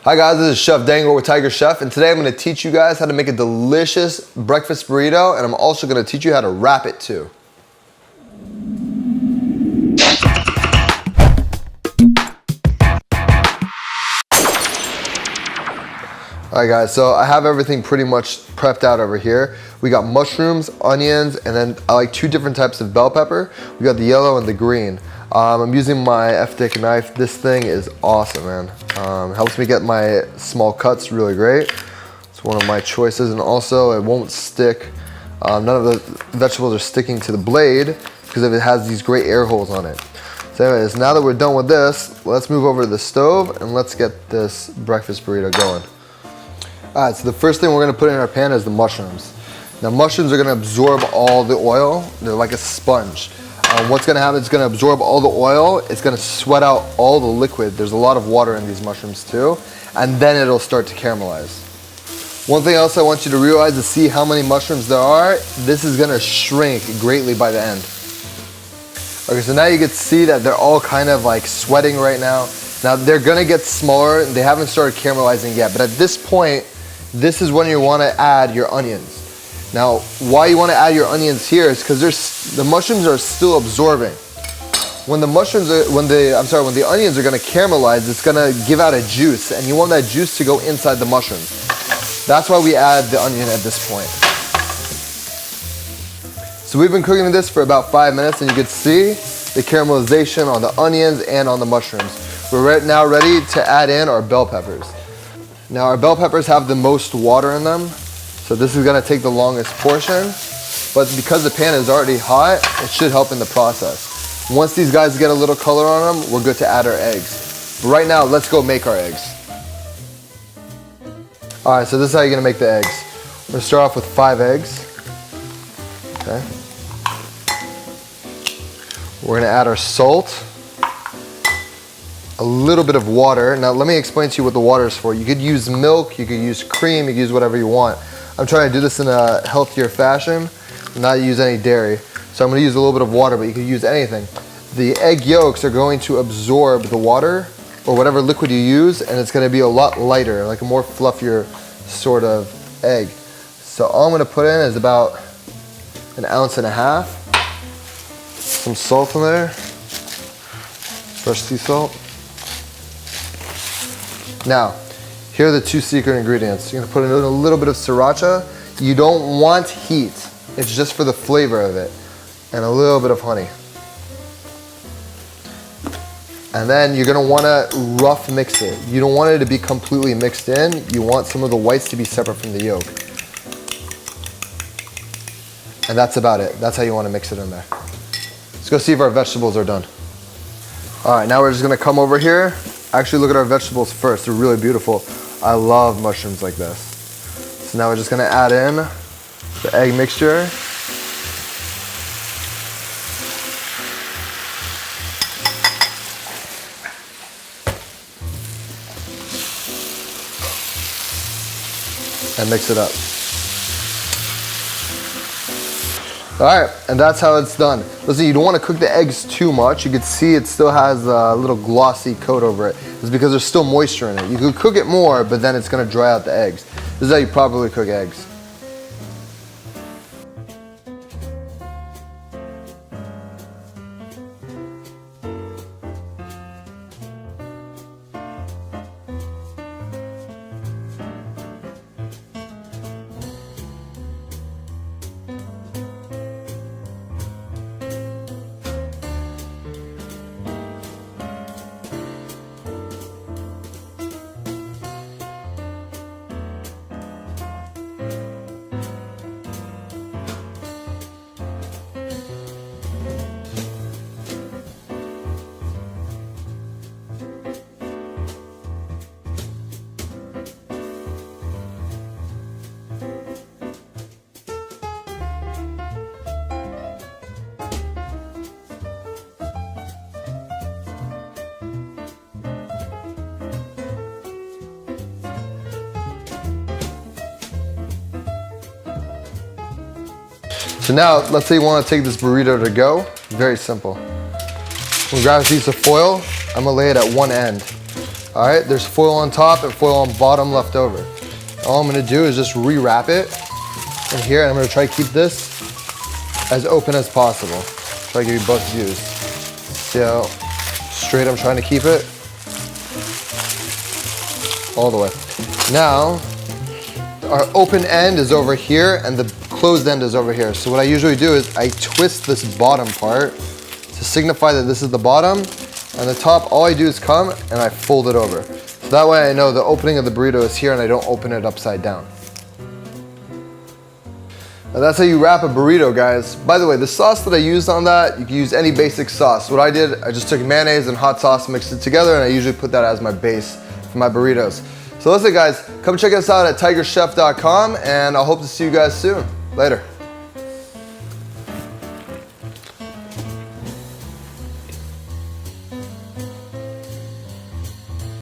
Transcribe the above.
Hi guys, this is Chef Dangoor with TigerChef, and today I'm going to teach you guys how to make a delicious breakfast burrito, and I'm also going to teach you how to wrap it too. Alright guys, so I have everything pretty much prepped out over here. We got mushrooms, onions, and then I like 2 different types of bell pepper. We got the yellow and the green. I'm using my F-Dick knife. This thing is awesome, man. Helps me get my small cuts really great. It's one of my choices, and also it won't stick. None of the vegetables are sticking to the blade because it has these great air holes on it. So anyways, now that we're done with this, let's move over to the stove and let's get this breakfast burrito going. Alright, so the first thing we're gonna put in our pan is the mushrooms. Now mushrooms are gonna absorb all the oil. They're like a sponge. What's gonna happen is it's gonna absorb all the oil, it's gonna sweat out all the liquid. There's a lot of water in these mushrooms too, and then it'll start to caramelize. One thing else I want you to realize is see how many mushrooms there are. This is gonna shrink greatly by the end. Okay, so now you can see that they're all kind of like sweating right now. Now they're gonna get smaller, they haven't started caramelizing yet, but at this point, this is when you wanna add your onions. Now, why you want to add your onions here is because the mushrooms are still absorbing. When the onions are going to caramelize, it's going to give out a juice, and you want that juice to go inside the mushrooms. That's why we add the onion at this point. So we've been cooking this for about 5 minutes, and you can see the caramelization on the onions and on the mushrooms. We're now ready to add in our bell peppers. Now, our bell peppers have the most water in them. So this is gonna take the longest portion, but because the pan is already hot, it should help in the process. Once these guys get a little color on them, we're good to add our eggs. But right now, let's go make our eggs. All right, so this is how you're gonna make the eggs. We're gonna start off with 5 eggs. Okay. We're gonna add our salt, a little bit of water. Now let me explain to you what the water is for. You could use milk, you could use cream, you could use whatever you want. I'm trying to do this in a healthier fashion, not use any dairy. So I'm gonna use a little bit of water, but you could use anything. The egg yolks are going to absorb the water or whatever liquid you use, and it's gonna be a lot lighter, like a more fluffier sort of egg. So all I'm gonna put in is about 1.5 ounces. Some salt in there, fresh sea salt. Now, here are the 2 secret ingredients. You're gonna put in a little bit of sriracha. You don't want heat. It's just for the flavor of it. And a little bit of honey. And then you're gonna wanna rough mix it. You don't want it to be completely mixed in. You want some of the whites to be separate from the yolk. And that's about it. That's how you wanna mix it in there. Let's go see if our vegetables are done. All right, now we're just gonna come over here. Actually, look at our vegetables first. They're really beautiful. I love mushrooms like this. So now we're just gonna add in the egg mixture. And mix it up. All right, and that's how it's done. Listen, you don't want to cook the eggs too much. You can see it still has a little glossy coat over it. It's because there's still moisture in it. You could cook it more, but then it's gonna dry out the eggs. This is how you properly cook eggs. So now, let's say you want to take this burrito to go. Very simple. We'll grab a piece of foil. I'm gonna lay it at one end. All right, there's foil on top and foil on bottom left over. All I'm gonna do is just rewrap it in here, and I'm gonna try to keep this as open as possible. Try to give you both views. See how straight I'm trying to keep it? All the way. Now, our open end is over here and the closed end is over here. So what I usually do is I twist this bottom part to signify that this is the bottom, and the top, all I do is come and I fold it over. So that way I know the opening of the burrito is here and I don't open it upside down. Now that's how you wrap a burrito, guys. By the way, the sauce that I used on that, you can use any basic sauce. What I did, I just took mayonnaise and hot sauce, mixed it together, and I usually put that as my base for my burritos. So listen, guys, come check us out at TigerChef.com, and I hope to see you guys soon. Later.